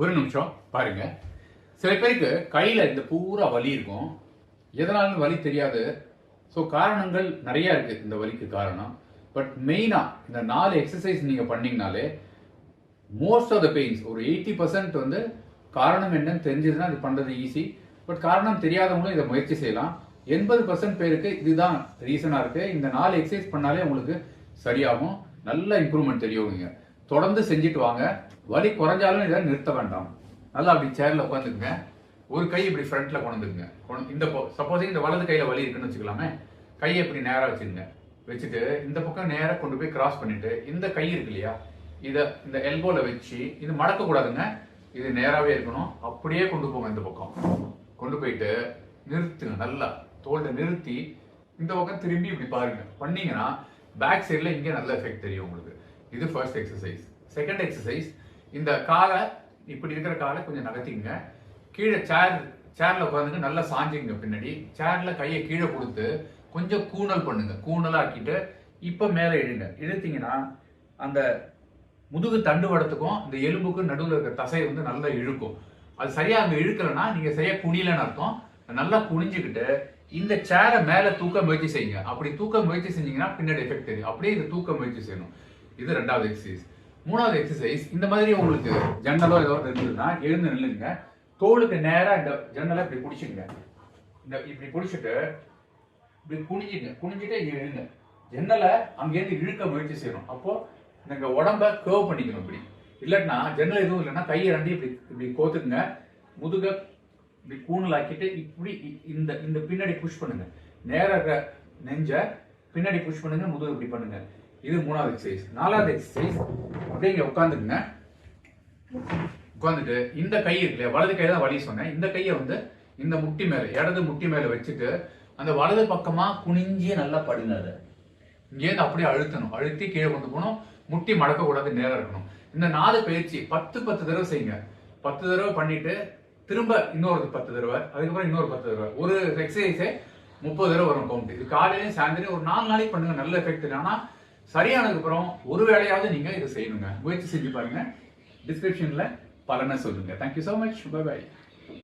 ஒரு நிமிஷம் பாருங்க. சில பேருக்கு கையில இந்த பூரா வலி இருக்கும். எதனாலும் வலி தெரியாது. ஸோ காரணங்கள் நிறைய இருக்கு இந்த வலிக்கு காரணம். பட் மெயினா இந்த 4 எக்ஸசைஸ் நீங்க பண்ணீங்கனாலே மோஸ்ட் ஆஃப் த பெயின்ஸ் ஒரு 80% வந்து காரணம் என்னன்னு தெரிஞ்சதுன்னா இது பண்றது ஈஸி. பட் காரணம் தெரியாதவங்களும் இதை முயற்சி செய்யலாம். 80% பேருக்கு இதுதான் ரீசனா இருக்கு. இந்த 4 எக்ஸசைஸ் பண்ணாலே உங்களுக்கு சரியாகும். நல்ல இம்ப்ரூவ்மெண்ட் தெரியும். நீங்க தொடர்ந்து செஞ்சுட்டு வாங்க. வலி குறைஞ்சாலும் இதை நிறுத்த வேண்டாம். நல்லா அப்படி சேர்ல உட்காந்துக்குங்க. ஒரு கை இப்படி ஃப்ரண்ட்ல கொண்டுங்க. இந்த சப்போஸ் இந்த வலது கையில வலி இருக்குன்னு வச்சுக்கலாமே, கையை இப்படி நேரா வச்சுருங்க. வச்சுட்டு இந்த பக்கம் நேரா கொண்டு போய் கிராஸ் பண்ணிட்டு இந்த கை இருக்கு இல்லையா, இதை இந்த எல்போல வச்சு இது மடக்க கூடாதுங்க. இது நேராவே இருக்கணும். அப்படியே கொண்டு போங்க. இந்த பக்கம் கொண்டு போயிட்டு நிறுத்துங்க. நல்லா தோல்ல நிறுத்தி இந்த பக்கம் திரும்பி இப்படி பாருங்க. பண்ணீங்கன்னா பேக் சைட்ல இங்கே நல்ல எஃபெக்ட் தெரியும் உங்களுக்கு. இது ஃபர்ஸ்ட் எக்ஸசைஸ். செகண்ட் எக்ஸசைஸ், இந்த காலை இப்படி இருக்கிற காலை கொஞ்சம் நகர்த்திங்க. கீழே சேர்ல உட்காந்துங்க. நல்லா சாஞ்சிங்க. பின்னாடி சேர்ல கையை கீழே கொடுத்து கொஞ்சம் கூணல் பண்ணுங்க. கூணலா ஆக்கிட்டு இப்ப மேல இழுங்க. இழுத்தீங்கன்னா அந்த முதுகு தண்டுவடத்துக்கும் இந்த எலும்புக்கும் நடுவில் இருக்கிற தசை வந்து நல்லா இழுக்கும். அது சரியா அங்க இழுக்கலன்னா நீங்க சரியா குனிலன்னு அர்த்தம். நல்லா குனிஞ்சுக்கிட்டு இந்த சேரை மேல தூக்க முயற்சி செய்யுங்க. அப்படி தூக்க முயற்சி செஞ்சீங்கன்னா பின்னாடி எஃபெக்ட் தெரியும். அப்படியே இது தூக்க முயற்சி செய்யணும். இது ரெண்டாவது எக்ஸசைஸ். மூணாவது எக்ஸசைஸ், இந்த மாதிரி உங்களுக்கு ஜன்னலோ ஏதோ இருந்ததுன்னா எழுந்து நில்லுங்க. தோளுக்கு நேரா இந்த ஜன்னலை இப்படி பிடிச்சிங்க. இந்த இப்படி பிடிச்சிட்டு இப்படி குனிஞ்சுங்க. குனிஞ்சுட்டு இங்க எழுங்க. ஜன்னலை அங்கேருந்து இழுக்க முயற்சி செய்யணும். அப்போ நீங்க உடம்ப கர்வ் பண்ணிக்கணும். இப்படி இல்லைன்னா ஜன்னல் எதுவும் இல்லைன்னா கையை ரெண்டி இப்படி இப்படி கோத்துக்குங்க. முதுக இப்படி கூணலாக்கிட்டு இப்படி இந்த இந்த பின்னாடி புஷ் பண்ணுங்க. நேராக நெஞ்ச பின்னாடி புஷ் பண்ணுங்க. முதுகு இப்படி பண்ணுங்க. இது மூணாவது எக்ஸசைஸ். நாலாவது எக்ஸசைஸ், அப்படியே இங்க உட்காந்துக்குங்க. உட்காந்துட்டு இந்த கை இருக்குல்லையா, வலது கை தான் வலி சொன்னேன். இந்த கையை வந்து இந்த முட்டி மேல, இடது முட்டி மேல வச்சுட்டு அந்த வலது பக்கமா குனிஞ்சே நல்லா படுங்க. அதை இங்கேருந்து அப்படியே அழுத்தணும். அழுத்தி கீழே கொண்டு போகணும். முட்டி மடக்க கூடாது, நேரம் இருக்கணும். இந்த 4 பயிற்சி 10 தடவை செய்யுங்க. 10 தடவை பண்ணிட்டு திரும்ப இன்னொரு 10 தடவை, அதுக்கப்புறம் இன்னொரு 10 தடவை. ஒரு எக்ஸசைஸே 30 தடவை வரும் கவுண்ட். இது காலையிலையும் சாயந்தரம் ஒரு 4 நாளைக்கு பண்ணுங்க. நல்ல எஃபெக்ட். ஆனா சரியானதுக்கு அப்புறம் ஒரு வேளையாவது நீங்க இதை செய்யணுங்க. முயற்சி செஞ்சு பாருங்க. டிஸ்கிரிப்ஷன்ல பலனை சொல்லுங்க. Thank you so much. Bye bye.